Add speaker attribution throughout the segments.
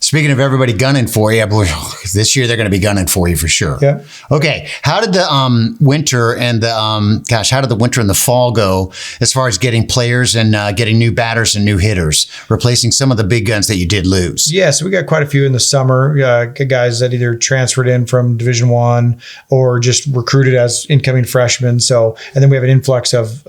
Speaker 1: Speaking of everybody gunning for you, this year they're going to be gunning for you for sure.
Speaker 2: Yeah.
Speaker 1: Okay. How did the winter and how did the winter and the fall go as far as getting players and getting new batters and new hitters, replacing some of the big guns that you did lose?
Speaker 2: Yeah, so we got quite a few in the summer, guys that either transferred in from Division I or just recruited as incoming freshmen. So, and then we have an influx of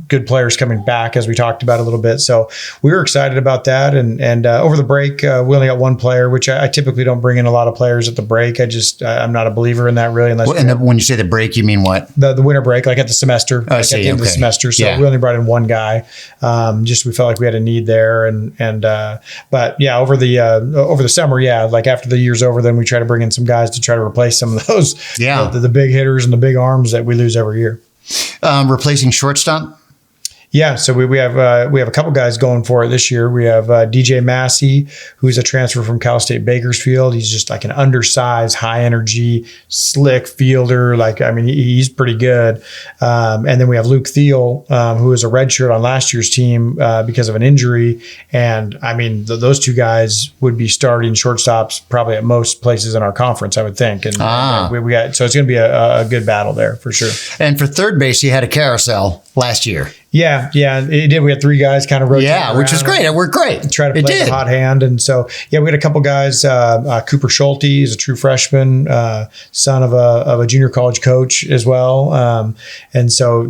Speaker 2: good players coming back, as we talked about a little bit. So we were excited about that. And over the break, we only got one player, which I typically don't bring in a lot of players at the break. I'm not a believer in that really. Unless
Speaker 1: when you say the break, you mean what?
Speaker 2: The winter break, like at the semester, at the end of the semester. So we only brought in one guy. Just we felt like we had a need there, but yeah, over the summer, like after the year's over, then we try to bring in some guys to try to replace some of those, the big hitters and the big arms that we lose every year.
Speaker 1: Replacing shortstop.
Speaker 2: Yeah, so we have a couple guys going for it this year. We have DJ Massey, who's a transfer from Cal State Bakersfield. He's just like an undersized, high energy, slick fielder. He's pretty good. And then we have Luke Thiel, who is a redshirt on last year's team because of an injury. And I mean, those two guys would be starting shortstops probably at most places in our conference, I would think. And we got, so it's going to be a good battle there for sure.
Speaker 1: And for third base, you had a carousel last year.
Speaker 2: Yeah, it did. We had three guys kind of rotating around,
Speaker 1: which was great. It worked great.
Speaker 2: Try to play the hot hand. And so, we had a couple guys. Cooper Schulte is a true freshman, son of a junior college coach as well. And so,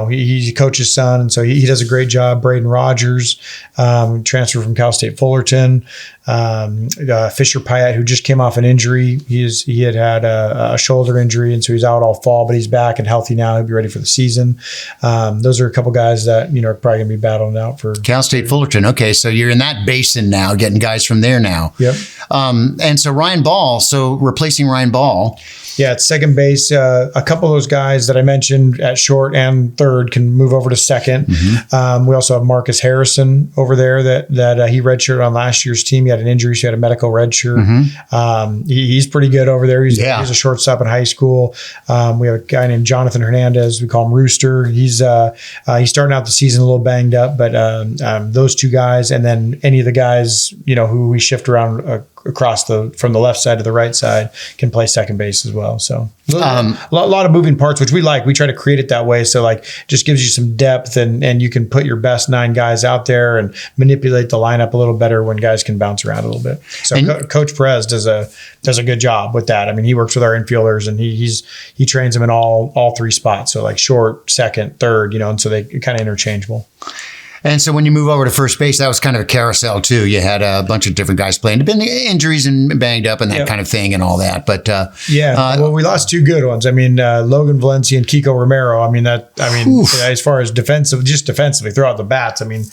Speaker 2: he's a coach's son. And so he does a great job. Braden Rogers, transferred from Cal State Fullerton. Fisher Pyatt, who just came off an injury. He had a shoulder injury, and so he's out all fall, but he's back and healthy now. He'll be ready for the season. Those are a couple guys that are probably going to be battling out for
Speaker 1: Cal State Fullerton. Okay, so you're in that basin now, getting guys from there now.
Speaker 2: Yep.
Speaker 1: And so Ryan Ball, replacing Ryan Ball.
Speaker 2: Yeah, at second base, a couple of those guys that I mentioned at short and third can move over to second. Mm-hmm. We also have Marcus Harrison over there that he redshirted on last year's team. He had an injury, so he had a medical redshirt. Mm-hmm. He's pretty good over there. He's a shortstop in high school. We have a guy named Jonathan Hernandez. We call him Rooster. He's starting out the season a little banged up, but those two guys, and then any of the guys who we shift around across from the left side to the right side can play second base as well. So a lot of moving parts, which we like. We try to create it that way. So just gives you some depth and you can put your best 9 guys out there and manipulate the lineup a little better when guys can bounce around a little bit. So Coach Perez does a good job with that. I mean, he works with our infielders and he trains them in all 3 spots. So short, second, third, and so they kind of interchangeable.
Speaker 1: And so when you move over to first base, that was kind of a carousel too. You had a bunch of different guys playing. There've been injuries and banged up and that kind of thing and all that. But
Speaker 2: well, we lost 2 good ones. I mean, Logan Valencia and Kiko Romero. As far as defensively throughout the bats. I mean,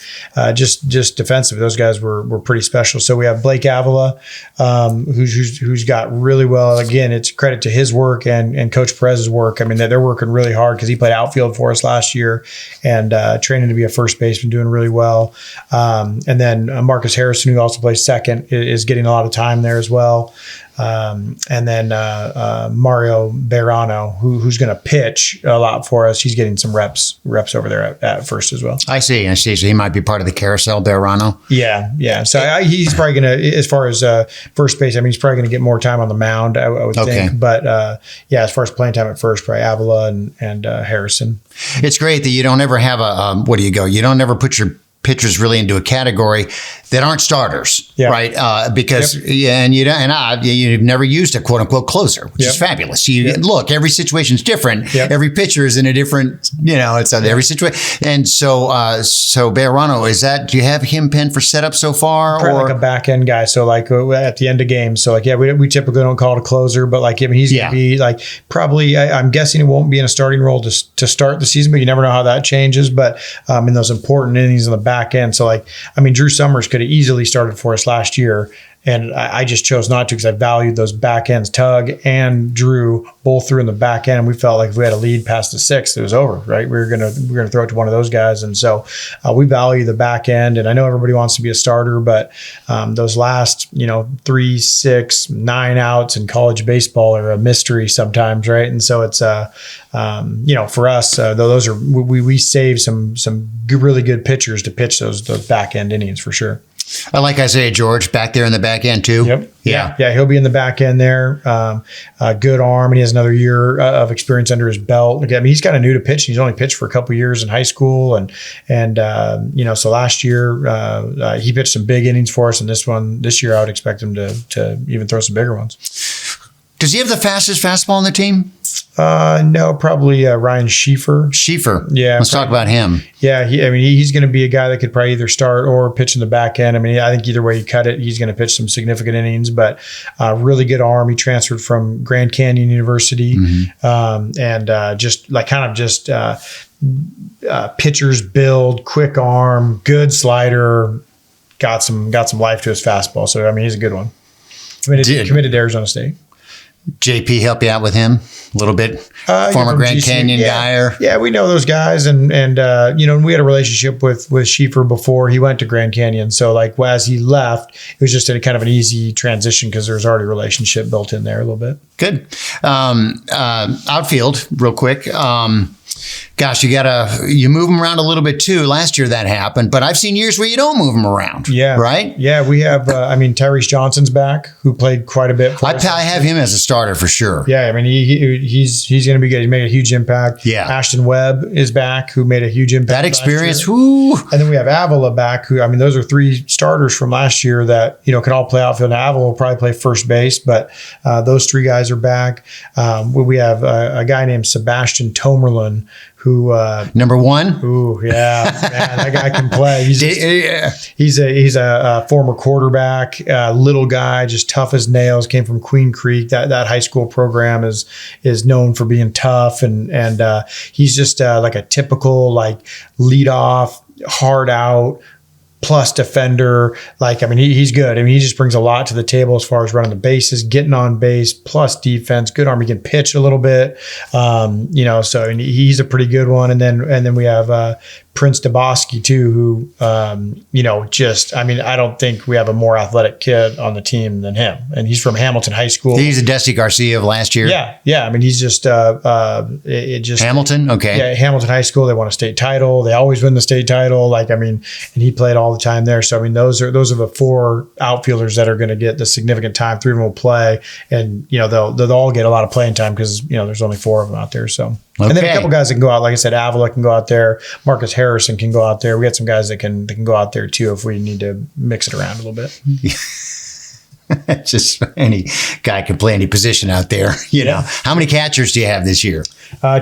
Speaker 2: just defensively, those guys were pretty special. So we have Blake Avila, who's got really well. Again, it's credit to his work and Coach Perez's work. I mean, they're working really hard because he played outfield for us last year and training to be a first baseman, doing really well. And then Marcus Harrison, who also plays second, is getting a lot of time there as well. And then Mario Beirano, who's going to pitch a lot for us. He's getting some reps over there at first as well.
Speaker 1: I see. So he might be part of the carousel, Beirano.
Speaker 2: Yeah. So he's probably going to, as far as first base, he's probably going to get more time on the mound, I would think. But as far as playing time at first, probably Avila and Harrison.
Speaker 1: It's great that you don't ever have you don't ever put your pitchers really into a category that aren't starters, right? Because you've never used a quote unquote closer, which is fabulous. Look, every situation is different. Every pitcher is in a different, it's every situation. And so Beirano, do you have him pinned for setup so far?
Speaker 2: Probably like a back end guy. So at the end of games. So we typically don't call it a closer, but he's going to be probably, I'm guessing he won't be in a starting role to start the season, but you never know how that changes. But in those important innings in the back end. So Drew Summers could have easily started for us last year. And I just chose not to because I valued those back ends. Tug and Drew both threw in the back end. And we felt like if we had a lead past the 6th, it was over, right? We were gonna throw it to one of those guys. And so we value the back end. And I know everybody wants to be a starter, but those last 3, 6, 9 outs in college baseball are a mystery sometimes, right? And so it's for us, those are we save some really good pitchers to pitch those back end innings for sure.
Speaker 1: I like Isaiah George back there in the back end too.
Speaker 2: Yep.
Speaker 1: Yeah.
Speaker 2: Yeah. He'll be in the back end there. Good arm, and he has another year of experience under his belt. Again, I mean, he's kind of new to pitching. He's only pitched for a couple years in high school, and so last year he pitched some big innings for us, and this year I would expect him to even throw some bigger ones.
Speaker 1: Does he have the fastest fastball on the team?
Speaker 2: No, probably Ryan Schieffer. Yeah.
Speaker 1: Let's talk about him.
Speaker 2: Yeah. He's going to be a guy that could probably either start or pitch in the back end. I mean, I think either way you cut it, he's going to pitch some significant innings, but really good arm. He transferred from Grand Canyon University, pitcher's build, quick arm, good slider, got some life to his fastball. So, I mean, he's a good one. Committed to Arizona State.
Speaker 1: JP help you out with him a little bit? Former Grand
Speaker 2: GC.
Speaker 1: Canyon guy? Or?
Speaker 2: Yeah, we know those guys. And we had a relationship with Schieffer before he went to Grand Canyon. So, like, as he left, it was just a kind of an easy transition because there was already a relationship built in there a little bit.
Speaker 1: Good. Outfield, real quick. Gosh, you move them around a little bit too. Last year that happened, but I've seen years where you don't move them around.
Speaker 2: Yeah.
Speaker 1: Right?
Speaker 2: Yeah, we have, Tyrese Johnson's back, who played quite a bit for us.
Speaker 1: I have him as a starter for sure.
Speaker 2: Yeah, I mean, he's going to be good. He made a huge impact.
Speaker 1: Yeah.
Speaker 2: Ashton Webb is back, who made a huge impact.
Speaker 1: That experience, whoo.
Speaker 2: And then we have Avila back, who, those are three starters from last year that, can all play outfield. Now, Avila will probably play first base, but those three guys are back. We have a guy named Sebastian Tomerlin, who
Speaker 1: number one.
Speaker 2: Ooh, yeah, man, that guy can play. He's a former quarterback, little guy, just tough as nails. Came from Queen Creek. That high school program is known for being tough, and he's just like a typical leadoff, hard out, plus defender. He's good. He just brings a lot to the table as far as running the bases, getting on base, plus defense, good arm. He can pitch a little bit. So he's a pretty good one. And then we have Prince Dubosky too, who, I don't think we have a more athletic kid on the team than him. And he's from Hamilton High School.
Speaker 1: He's a Dusty Garcia of last year.
Speaker 2: Yeah. He's just,
Speaker 1: Hamilton. Okay.
Speaker 2: Yeah. Hamilton High School. They won a state title. They always win the state title. And he played all the time there. So, those are the four outfielders that are going to get the significant time. Three of them will play, and, they'll all get a lot of playing time because, there's only four of them out there. So, okay. And then a couple guys that can go out. Like I said, Avila can go out there. Marcus Harrison can go out there. We got some guys that can go out there too if we need to mix it around a little bit.
Speaker 1: Just any guy can play any position out there. How many catchers do you have this year?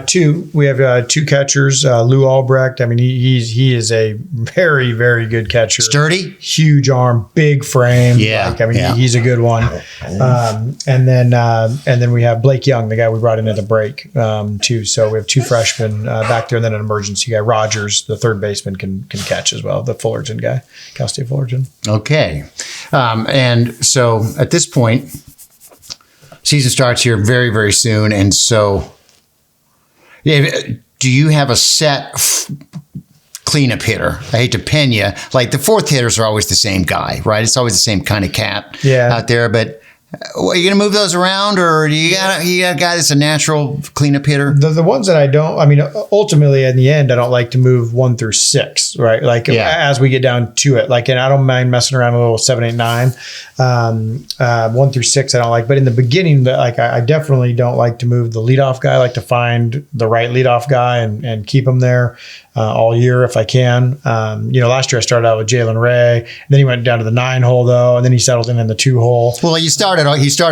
Speaker 2: Two. We have two catchers. Lou Albrecht. He is a very, very good catcher.
Speaker 1: Sturdy,
Speaker 2: huge arm, big frame.
Speaker 1: Yeah.
Speaker 2: He's a good one. And then we have Blake Young, the guy we brought in at the break too. So we have two freshmen back there, and then an emergency guy. Rogers, the third baseman, can catch as well. The Fullerton guy, Cal State Fullerton.
Speaker 1: Okay, and so. At this point, season starts here very, very soon. And so, do you have a set cleanup hitter? I hate to pin you. The fourth hitters are always the same guy, right? It's always the same kind of cat out there. But are you going to move those around, or do you got a guy that's a natural cleanup hitter?
Speaker 2: The ones that I don't, ultimately in the end, I don't like to move 1 through 6, right? As we get down to it, and I don't mind messing around a little 7, 8, 9. 1 through 6, I don't like. But in the beginning, I definitely don't like to move the leadoff guy. I like to find the right leadoff guy and keep him there all year if I can. Last year I started out with Jalen Ray, and then he went down to the 9 hole though, and then he settled in the 2 hole.
Speaker 1: Well, he started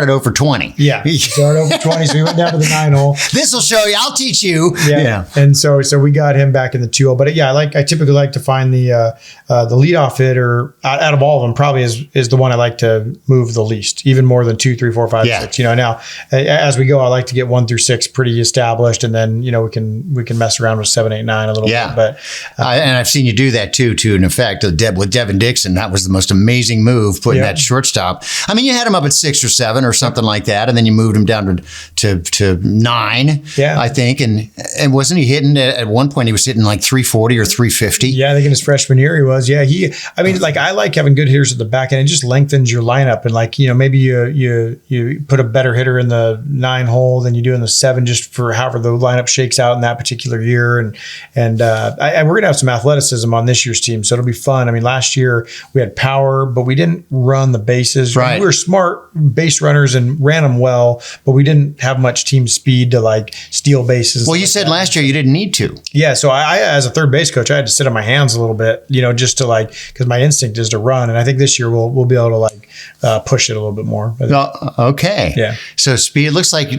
Speaker 1: over 20.
Speaker 2: Yeah, he started over 20, so he went down to the 9 hole.
Speaker 1: This will show you. I'll teach you.
Speaker 2: Yeah. And so we got him back in the 2 hole. But I typically like to find the leadoff hitter out of all of them. Probably is the one I like to move the least, even more than 2, 3, 4, 5, 6. Now as we go, I like to get 1 through 6 pretty established, and then we can mess around with 7, 8, 9 a little bit. But
Speaker 1: and I've seen you do that too. In effect, with Devin Dixon, that was the most amazing move, putting that shortstop. You had him up at 6 or 7 or something like that, and then you moved him down to 9. I think, and wasn't he hitting at one point? He was hitting 340 or 350.
Speaker 2: Yeah, I think in his freshman year he was. Yeah, I like having good hitters at the back end. It just lengthens your lineup, and maybe you put a better hitter in the 9 hole than you do in the 7, just for however the lineup shakes out in that particular year, and we're going to have some athleticism on this year's team, so it'll be fun. I mean, last year we had power, but we didn't run the bases.
Speaker 1: Right.
Speaker 2: We were smart base runners and ran them well, but we didn't have much team speed to like steal bases.
Speaker 1: Well, you said last year you didn't need to.
Speaker 2: Yeah, so I, as a third base coach, I had to sit on my hands a little bit, just to like, because my instinct is to run, and I think this year we'll be able to like push it a little bit more.
Speaker 1: Okay.
Speaker 2: Yeah.
Speaker 1: So speed looks like.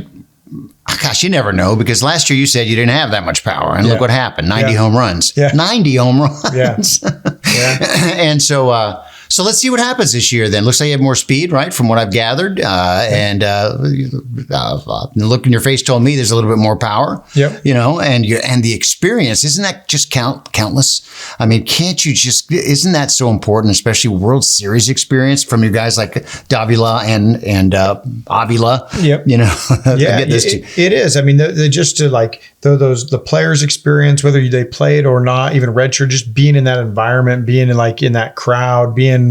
Speaker 1: Gosh, you never know, because last year you said you didn't have that much power, and look what happened: 90 home runs.
Speaker 2: Yeah.
Speaker 1: 90 home runs.
Speaker 2: Yeah.
Speaker 1: And so let's see what happens this year. Then looks like you have more speed, right? From what I've gathered, and the look in your face told me there's a little bit more power.
Speaker 2: Yep.
Speaker 1: And the experience, isn't that just countless? I mean, can't you just? Isn't that so important, especially World Series experience from your guys like Davila and Avila?
Speaker 2: Yep.
Speaker 1: Yeah,
Speaker 2: it is. I mean, just to like the players' experience, whether they played or not, even redshirt, just being in that environment, being in that crowd, being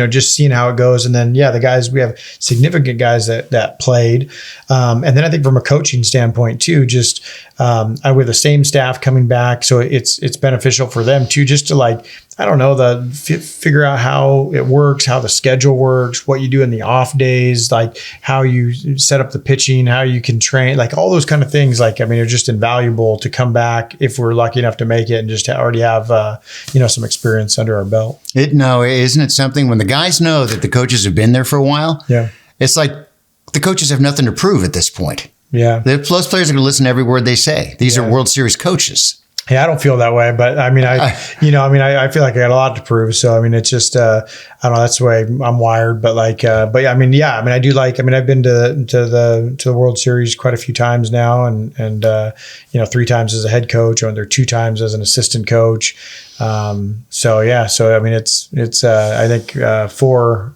Speaker 2: just seeing how it goes, and then the guys, we have significant guys that played, and then I think from a coaching standpoint too, just with the same staff coming back, so it's beneficial for them too, just to like, I don't know, figure out how it works, how the schedule works, what you do in the off days, like how you set up the pitching, how you can train, like all those kind of things. Like, I mean, they're just invaluable to come back if we're lucky enough to make it and just already have, some experience under our belt.
Speaker 1: Isn't it something when the guys know that the coaches have been there for a while?
Speaker 2: Yeah.
Speaker 1: It's like the coaches have nothing to prove at this point.
Speaker 2: Yeah.
Speaker 1: The plus players are going to listen to every word they say. These are World Series coaches.
Speaker 2: Yeah, I don't feel that way, but I mean, I feel like I got a lot to prove. So, I mean, it's just, I don't know, that's the way I'm wired, but like, I mean, I do like, I've been to the World Series quite a few times now, and 3 times as a head coach, or 2 times as an assistant coach. So I mean, it's I think 4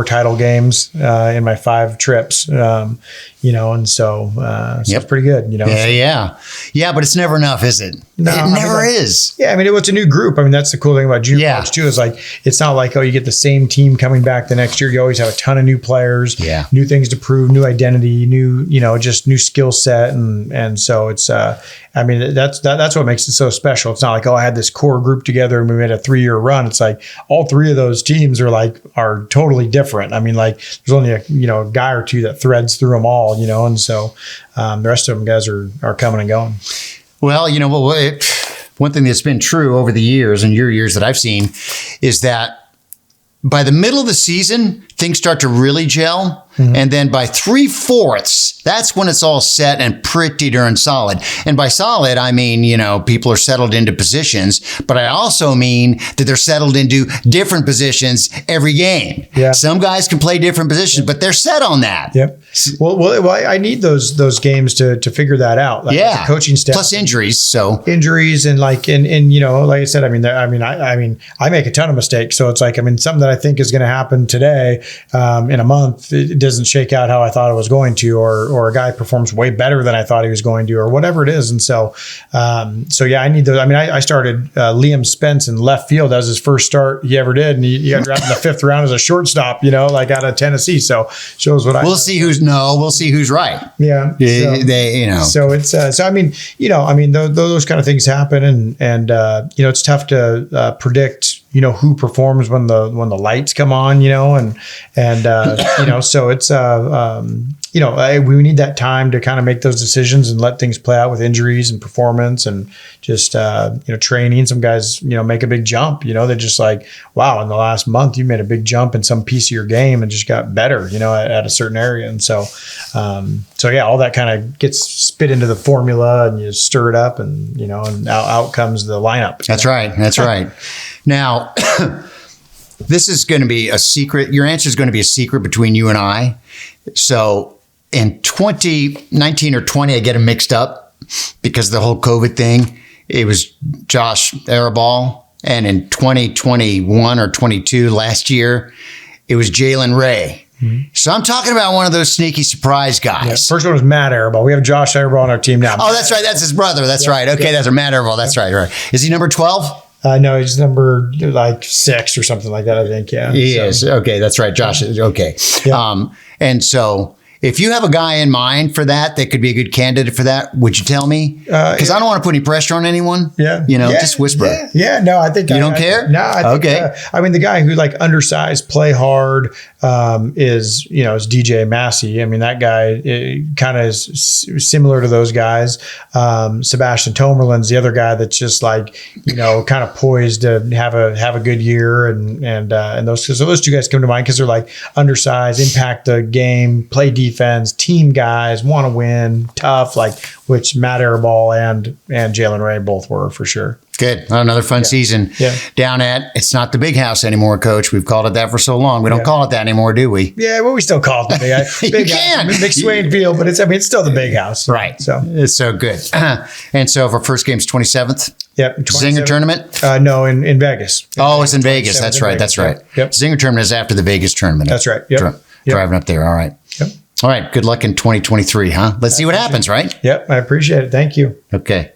Speaker 2: title games in my 5 trips, and so it's pretty good,
Speaker 1: Yeah, but it's never enough, is it?
Speaker 2: No,
Speaker 1: it never is.
Speaker 2: Yeah, I mean, it's a new group. I mean, that's the cool thing about junior college too, is like, it's not like, you get the same team coming back the next year. You always have a ton of new players, new things to prove, new identity, new, just new skill set. And so it's, I mean, that's what makes it so special. It's not like, I had this core group together and we made a 3-year run. It's like all 3 of those teams are totally different. I mean, like there's only a guy or 2 that threads through them all, and so the rest of them guys are coming and going.
Speaker 1: Well, one thing that's been true over the years and your years that I've seen is that by the middle of the season, things start to really gel. Mm-hmm. And then by 3/4, that's when it's all set and pretty darn solid. And by solid, I mean, people are settled into positions, but I also mean that they're settled into different positions every game.
Speaker 2: Yeah.
Speaker 1: Some guys can play different positions, but they're set on that.
Speaker 2: Yep. Well, I need those games to figure that out. Like, the coaching staff,
Speaker 1: plus injuries. So
Speaker 2: injuries and like I said, I make a ton of mistakes. So it's like, something that I think is going to happen today, in a month, it doesn't shake out how I thought it was going to, or a guy performs way better than I thought he was going to, or whatever it is. And so, I need those. I started Liam Spence in left field. That was his first start he ever did, and he got drafted in the 5th round as a shortstop. Like out of Tennessee. So shows what
Speaker 1: we'll see who's right.
Speaker 2: Yeah. So it's those kind of things happen, and it's tough to predict. Who performs when the lights come on, so it's, we need that time to kind of make those decisions and let things play out with injuries and performance and just, training. Some guys, make a big jump, they're just like, wow, in the last month, you made a big jump in some piece of your game and just got better, at a certain area. And so, all that kind of gets spit into the formula and you stir it up and, and out comes the lineup.
Speaker 1: That's right. That's right. Now, this is going to be a secret. Your answer is going to be a secret between you and I. So in 2019 or 20, I get them mixed up because of the whole COVID thing. It was Josh Arabal. And in 2021 or 22 last year, it was Jalen Ray. Mm-hmm. So I'm talking about one of those sneaky surprise guys.
Speaker 2: Yeah, first one was Matt Arabal. We have Josh Arabal on our team now.
Speaker 1: Oh, that's right. That's his brother. That's right. Okay, that's Matt Arabal. That's right. Is he number 12?
Speaker 2: No, he's number 6 or something like that, I think. Yeah.
Speaker 1: He is. Okay, that's right. Josh is. Okay. Yeah. And so If you have a guy in mind for that could be a good candidate for that, would you tell me? Because I don't want to put any pressure on anyone.
Speaker 2: Yeah.
Speaker 1: Just whisper.
Speaker 2: No, I think
Speaker 1: you don't care.
Speaker 2: No, I think, I mean, the guy who like undersized, play hard, is DJ Massey. I mean, that guy kind of is similar to those guys. Sebastian Tomerlin's the other guy that's just like, kind of poised to have a good year, and those two guys come to mind because they're like undersized, impact the game, play defense, team guys, want to win, tough, which Matt Airball and Jalen Ray both were for sure.
Speaker 1: Good. Another fun season down at, it's not the big house anymore, Coach. We've called it that for so long. We don't call it that anymore, do we?
Speaker 2: Yeah, well, we still call it the big house.
Speaker 1: You can.
Speaker 2: McSwain Field, but it's still the big house.
Speaker 1: Right.
Speaker 2: So
Speaker 1: it's so good. And so if our first game's 27th.
Speaker 2: Yep.
Speaker 1: Zinger tournament?
Speaker 2: No, in Vegas.
Speaker 1: Oh, it's in Vegas. That's right. That's right.
Speaker 2: Yep.
Speaker 1: Zinger tournament is after the Vegas tournament.
Speaker 2: That's right. Yep.
Speaker 1: Driving up there. All right.
Speaker 2: Yep.
Speaker 1: All right. Good luck in 2023, huh? Let's see what happens, right?
Speaker 2: Yep. I appreciate it. Thank you.
Speaker 1: Okay.